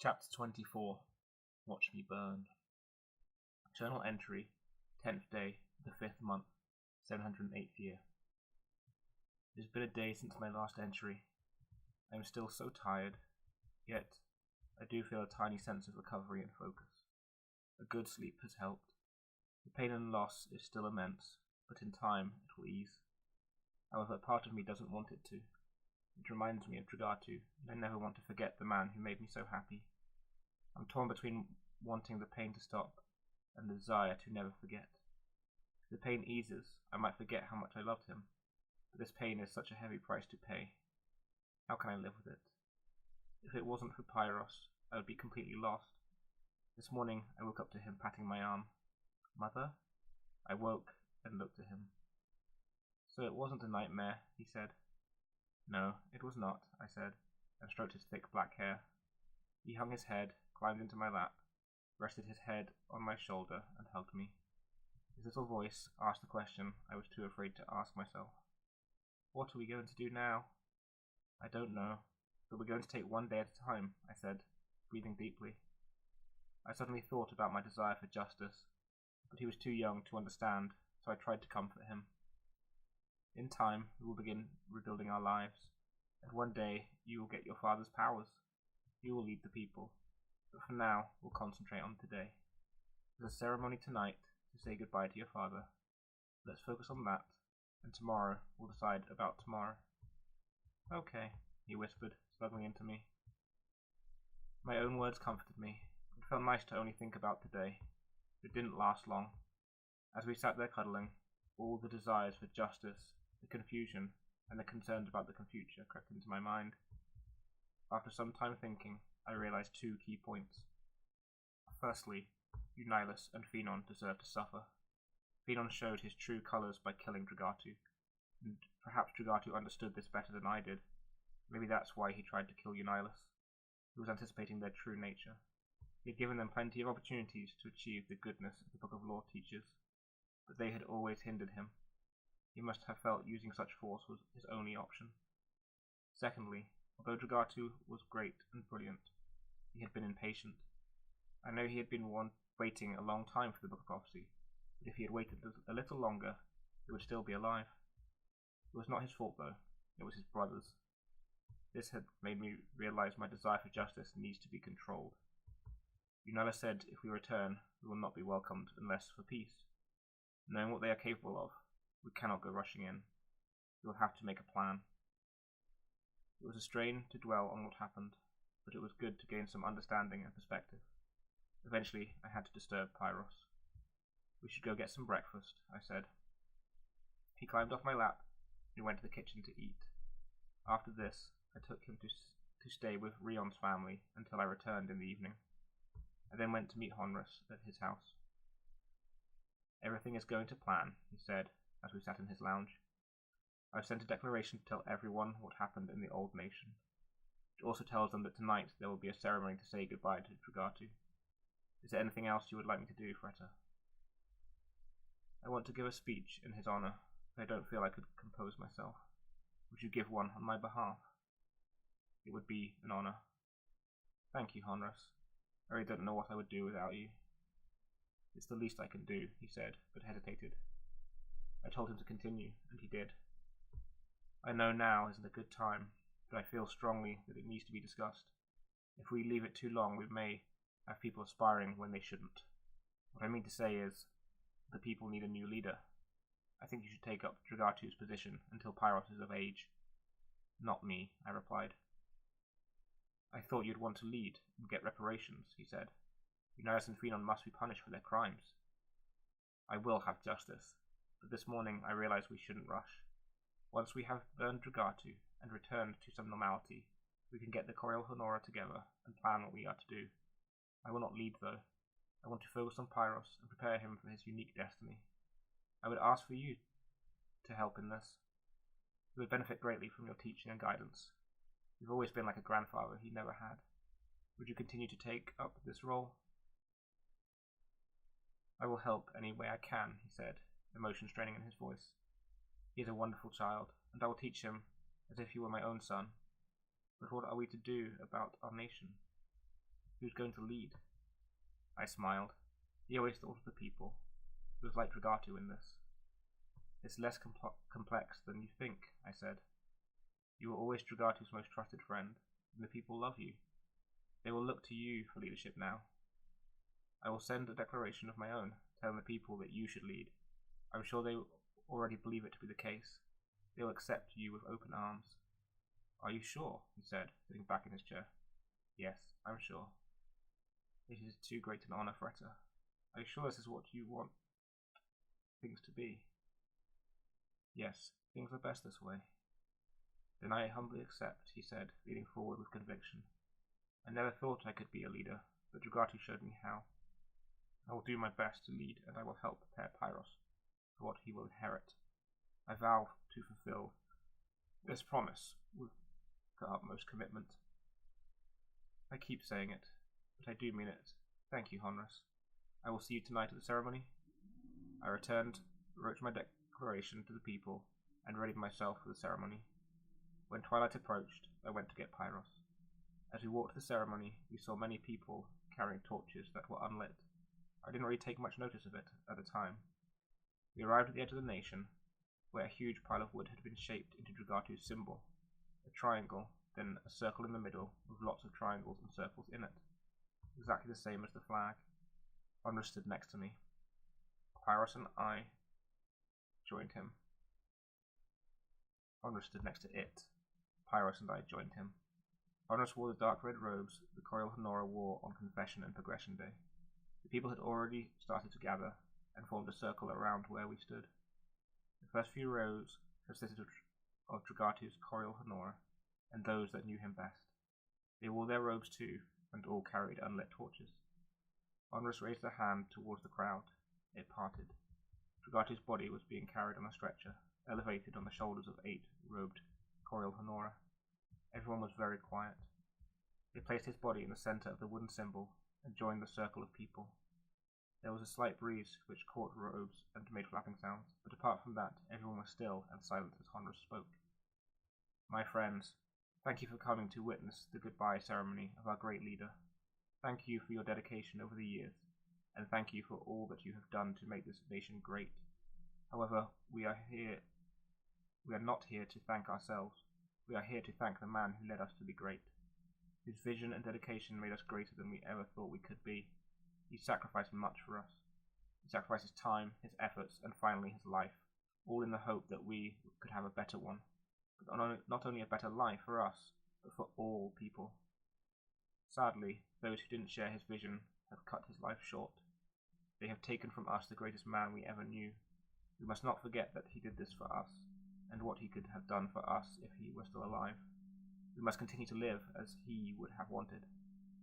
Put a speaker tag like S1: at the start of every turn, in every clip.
S1: Chapter 24. Watch Me Burn. Journal entry, 10th day, the 5th month, 708th year. It has been a day since my last entry. I am still so tired, yet I do feel a tiny sense of recovery and focus. A good sleep has helped. The pain and loss is still immense, but in time it will ease. However, part of me doesn't want it to. It reminds me of Dragatu, and I never want to forget the man who made me so happy. I'm torn between wanting the pain to stop and the desire to never forget. If the pain eases, I might forget how much I loved him, but this pain is such a heavy price to pay. How can I live with it? If it wasn't for Pyros, I would be completely lost. This morning I woke up to him patting my arm. "Mother?" I woke and looked at him. "So it wasn't a nightmare," he said. "No, it was not," I said, and stroked his thick black hair. He hung his head, climbed into my lap, rested his head on my shoulder, and hugged me. His little voice asked the question I was too afraid to ask myself. "What are we going to do now?" "I don't know, but we're going to take one day at a time," I said, breathing deeply. I suddenly thought about my desire for justice, but he was too young to understand, so I tried to comfort him. "In time, we will begin rebuilding our lives, and one day you will get your father's powers. You will lead the people, but for now, we'll concentrate on today. There's a ceremony tonight to say goodbye to your father. Let's focus on that, and tomorrow we'll decide about tomorrow." "Okay," he whispered, snuggling into me. My own words comforted me. It felt nice to only think about today. It didn't last long. As we sat there cuddling, all the desires for justice, the confusion, and the concerns about the future crept into my mind. After some time thinking, I realized two key points. Firstly, Eunyalus and Phenon deserved to suffer. Phenon showed his true colors by killing Dragatu, and perhaps Dragatu understood this better than I did. Maybe that's why he tried to kill Eunyalus. He was anticipating their true nature. He had given them plenty of opportunities to achieve the goodness the Book of Law teaches, but they had always hindered him. He must have felt using such force was his only option. Secondly, although Dragatu was great and brilliant, he had been impatient. I know he had been waiting a long time for the Book of Prophecy, but if he had waited a little longer, he would still be alive. It was not his fault though, it was his brother's. This had made me realize my desire for justice needs to be controlled. Eunyalus said if we return, we will not be welcomed unless for peace. Knowing what they are capable of, we cannot go rushing in. We will have to make a plan. It was a strain to dwell on what happened, but it was good to gain some understanding and perspective. Eventually, I had to disturb Pyros. "We should go get some breakfast," I said. He climbed off my lap and went to the kitchen to eat. After this, I took him to stay with Rion's family until I returned in the evening. I then went to meet Honrus at his house. "Everything is going to plan," he said as we sat in his lounge. "I've sent a declaration to tell everyone what happened in the old nation. It also tells them that tonight there will be a ceremony to say goodbye to Dragatu. Is there anything else you would like me to do, Freta?" "I want to give a speech in his honor, but I don't feel I could compose myself. Would you give one on my behalf?" "It would be an honor." "Thank you, Honrus. I really don't know what I would do without you." "It's the least I can do," he said, but hesitated. I told him to continue, and he did. "I know now isn't a good time, but I feel strongly that it needs to be discussed. If we leave it too long, we may have people aspiring when they shouldn't. What I mean to say is, the people need a new leader. I think you should take up Dragatu's position until Pyros is of age." "Not me," I replied. "I thought you'd want to lead and get reparations," he said. "Eunyalus and Phenon must be punished for their crimes." "I will have justice, but this morning I realized we shouldn't rush. Once we have burned Dragatu and returned to some normality, we can get the Coriol Honora together and plan what we are to do. I will not lead though. I want to focus on Pyros and prepare him for his unique destiny. I would ask for you to help in this. He would benefit greatly from your teaching and guidance. You've always been like a grandfather he never had. Would you continue to take up this role?" "I will help any way I can," he said, emotion straining in his voice. "He is a wonderful child, and I will teach him as if he were my own son. But what are we to do about our nation?" Who's going to lead? I smiled. He always thought of the people. He was like Dragatu in this. It's less complex than you think, I said. You were always Dragatu's most trusted friend, and the people love you. They will look to you for leadership now. I will send a declaration of my own, telling the people that you should lead. I'm sure they already believe it to be the case. They will accept you with open arms. Are you sure? He said, sitting back in his chair. Yes, I'm sure. It is too great an honor, Freta. Are you sure this is what you want things to be? Yes, things are best this way. Then I humbly accept, he said, leaning forward with conviction. I never thought I could be a leader, but Dragatu showed me how. I will do my best to lead, and I will help prepare Pyros for what he will inherit. I vow to fulfill this promise with the utmost commitment. I keep saying it, but I do mean it. Thank you, Honrus. I will see you tonight at the ceremony. I returned, wrote my declaration to the people, and readied myself for the ceremony. When twilight approached, I went to get Pyros. As we walked to the ceremony, we saw many people carrying torches that were unlit. I didn't really take much notice of it at the time. We arrived at the edge of the nation, where a huge pile of wood had been shaped into Dragatu's symbol, a triangle, then a circle in the middle with lots of triangles and circles in it, exactly the same as the flag. Honrus stood next to me. Pyros and I joined him. Honrus stood next to it. Pyros and I joined him. Honrus wore the dark red robes the Coriol Honora wore on Confession and Progression Day. The people had already started to gather and formed a circle around where we stood. The first few rows consisted of Dragatu's Coriol Honora and those that knew him best. They wore their robes too, and all carried unlit torches. Honrus raised a hand towards the crowd. It parted. Dragatu's body was being carried on a stretcher, elevated on the shoulders of 8 robed Coriol Honora. Everyone was very quiet. They placed his body in the center of the wooden symbol and joined the circle of people. There was a slight breeze which caught robes and made flapping sounds, but apart from that, everyone was still and silent as Honrus spoke. My friends, thank you for coming to witness the goodbye ceremony of our great leader. Thank you for your dedication over the years, and thank you for all that you have done to make this nation great. However, we are not here to thank ourselves. We are here to thank the man who led us to be great, whose vision and dedication made us greater than we ever thought we could be. He sacrificed much for us. He sacrificed his time, his efforts, and finally his life, all in the hope that we could have a better one. But not only a better life for us, but for all people. Sadly, those who didn't share his vision have cut his life short. They have taken from us the greatest man we ever knew. We must not forget that he did this for us, and what he could have done for us if he were still alive. We must continue to live as he would have wanted,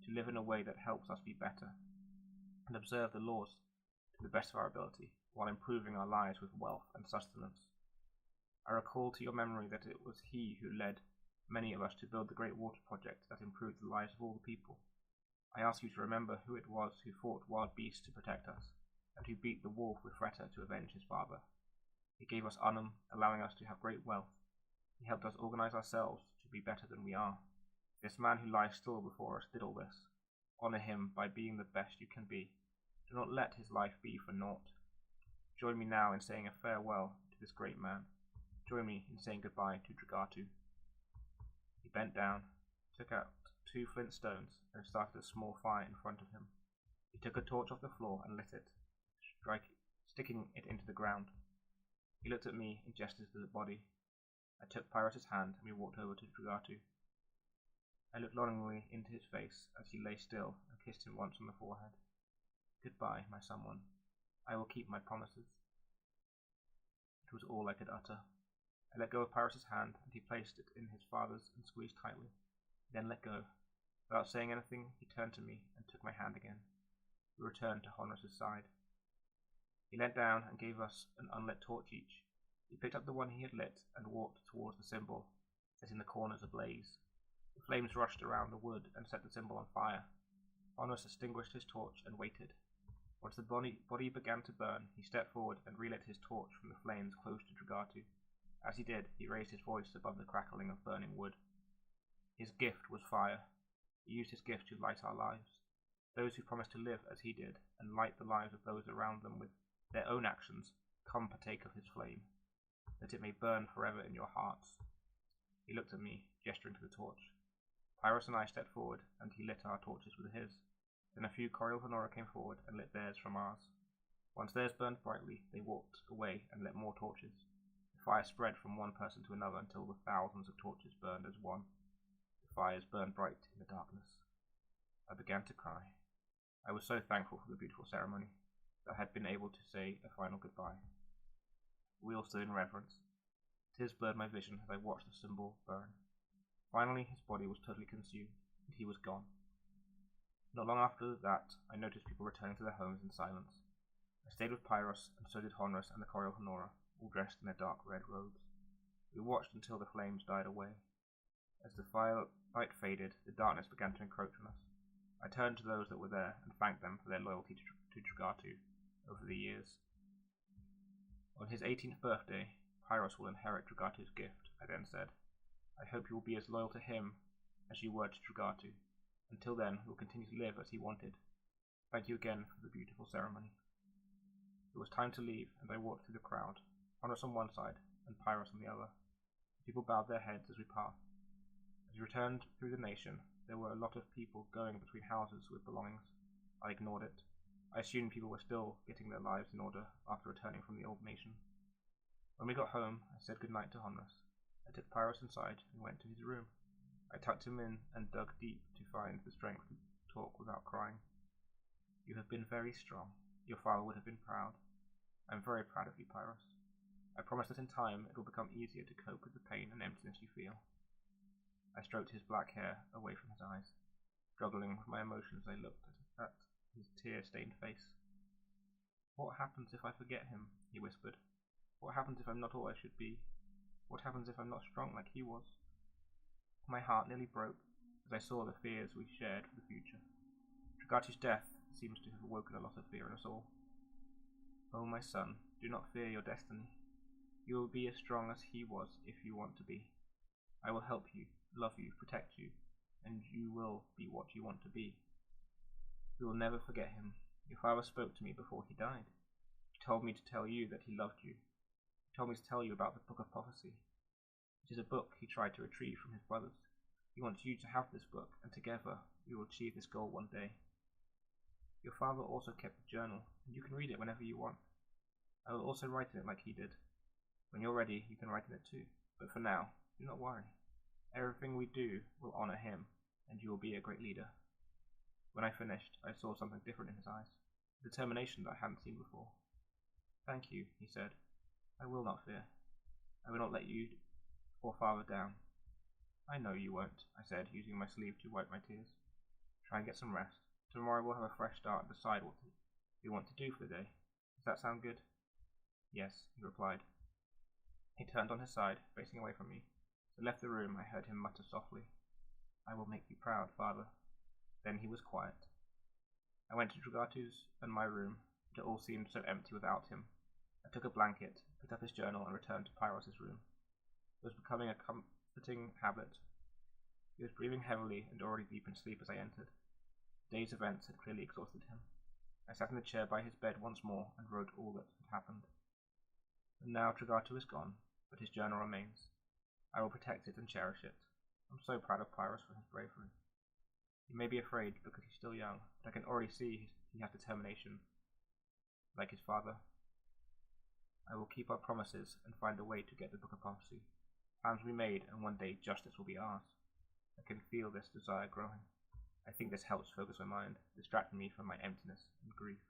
S1: to live in a way that helps us be better, and observe the laws to the best of our ability, while improving our lives with wealth and sustenance. I recall to your memory that it was he who led many of us to build the great water project that improved the lives of all the people. I ask you to remember who it was who fought wild beasts to protect us, and who beat the wolf with Freta to avenge his father. He gave us Unum, allowing us to have great wealth. He helped us organize ourselves to be better than we are. This man who lies still before us did all this. Honor him by being the best you can be. Do not let his life be for naught. Join me now in saying a farewell to this great man. Join me in saying goodbye to Dragatu. He bent down, took out 2 flint stones, and started a small fire in front of him. He took a torch off the floor and lit it, sticking it into the ground. He looked at me and gestured to the body. I took Pyros' hand and we walked over to Dragatu. I looked longingly into his face as he lay still and kissed him once on the forehead. Goodbye, my someone. I will keep my promises. It was all I could utter. I let go of Pyros' hand and he placed it in his father's and squeezed tightly. He then let go. Without saying anything, he turned to me and took my hand again. We returned to Honrus' side. He leant down and gave us an unlit torch each. He picked up the one he had lit and walked towards the symbol, setting the corners ablaze. The flames rushed around the wood and set the symbol on fire. Honrus extinguished his torch and waited. Once the body began to burn, he stepped forward and relit his torch from the flames close to Dragatu. As he did, he raised his voice above the crackling of burning wood. His gift was fire. He used his gift to light our lives. Those who promise to live as he did, and light the lives of those around them with their own actions, come partake of his flame, that it may burn forever in your hearts. He looked at me, gesturing to the torch. Pyrrhus and I stepped forward, and he lit our torches with his. Then a few Coriolanora came forward and lit theirs from ours. Once theirs burned brightly, they walked away and lit more torches. The fire spread from one person to another until the thousands of torches burned as one. The fires burned bright in the darkness. I began to cry. I was so thankful for the beautiful ceremony that I had been able to say a final goodbye. We all stood in reverence. Tears blurred my vision as I watched the symbol burn. Finally, his body was totally consumed, and he was gone. Not long after that, I noticed people returning to their homes in silence. I stayed with Pyrrhus, and so did Honrus and the Coriolanora, all dressed in their dark red robes. We watched until the flames died away. As the firelight faded, the darkness began to encroach on us. I turned to those that were there and thanked them for their loyalty to Dragatu over the years. On his 18th birthday, Pyrrhus will inherit Dragatu's gift, I then said. I hope you will be as loyal to him as you were to Dragatu. Until then, we will continue to live as he wanted. Thank you again for the beautiful ceremony. It was time to leave, and I walked through the crowd, Honrus on one side and Pyrrhus on the other. People bowed their heads as we passed. As we returned through the nation, there were a lot of people going between houses with belongings. I ignored it. I assumed people were still getting their lives in order after returning from the old nation. When we got home, I said goodnight to Honrus. I took Pyrrhus inside and went to his room. I tucked him in and dug deep to find the strength to talk without crying. You have been very strong. Your father would have been proud. I am very proud of you, Pyrrhus. I promise that in time it will become easier to cope with the pain and emptiness you feel. I stroked his black hair away from his eyes. Struggling with my emotions, I looked at his tear-stained face. What happens if I forget him? He whispered. What happens if I'm not all I should be? What happens if I'm not strong like he was? My heart nearly broke as I saw the fears we shared for the future. Dragatu's death seems to have awoken a lot of fear in us all. Oh, my son, do not fear your destiny. You will be as strong as he was if you want to be. I will help you, love you, protect you, and you will be what you want to be. We will never forget him. Your father spoke to me before he died. He told me to tell you that he loved you. He told me to tell you about the Book of Prophecy. It is a book he tried to retrieve from his brothers. He wants you to have this book, and together we will achieve this goal one day. Your father also kept a journal, and you can read it whenever you want. I will also write in it like he did. When you're ready, you can write in it too. But for now, do not worry. Everything we do will honor him, and you will be a great leader. When I finished, I saw something different in his eyes, determination that I hadn't seen before. Thank you, he said. I will not fear. I will not let you or father down. I know you won't, I said, using my sleeve to wipe my tears. Try and get some rest. Tomorrow we'll have a fresh start and decide what we want to do for the day. Does that sound good? Yes, he replied. He turned on his side, facing away from me. As I left the room, I heard him mutter softly, I will make you proud, father. Then he was quiet. I went to Dragatu's and my room, but it all seemed so empty without him. I took a blanket, picked up his journal, and returned to Pyrrhus's room. It was becoming a comforting habit. He was breathing heavily and already deep in sleep as I entered. The day's events had clearly exhausted him. I sat in the chair by his bed once more and wrote all that had happened. And now Dragatu is gone, but his journal remains. I will protect it and cherish it. I'm so proud of Pyrrhus for his bravery. He may be afraid because he's still young, but I can already see he has determination, like his father. I will keep our promises and find a way to get the Book of Prophecy. Plans will be made, and one day justice will be ours. I can feel this desire growing. I think this helps focus my mind, distracting me from my emptiness and grief.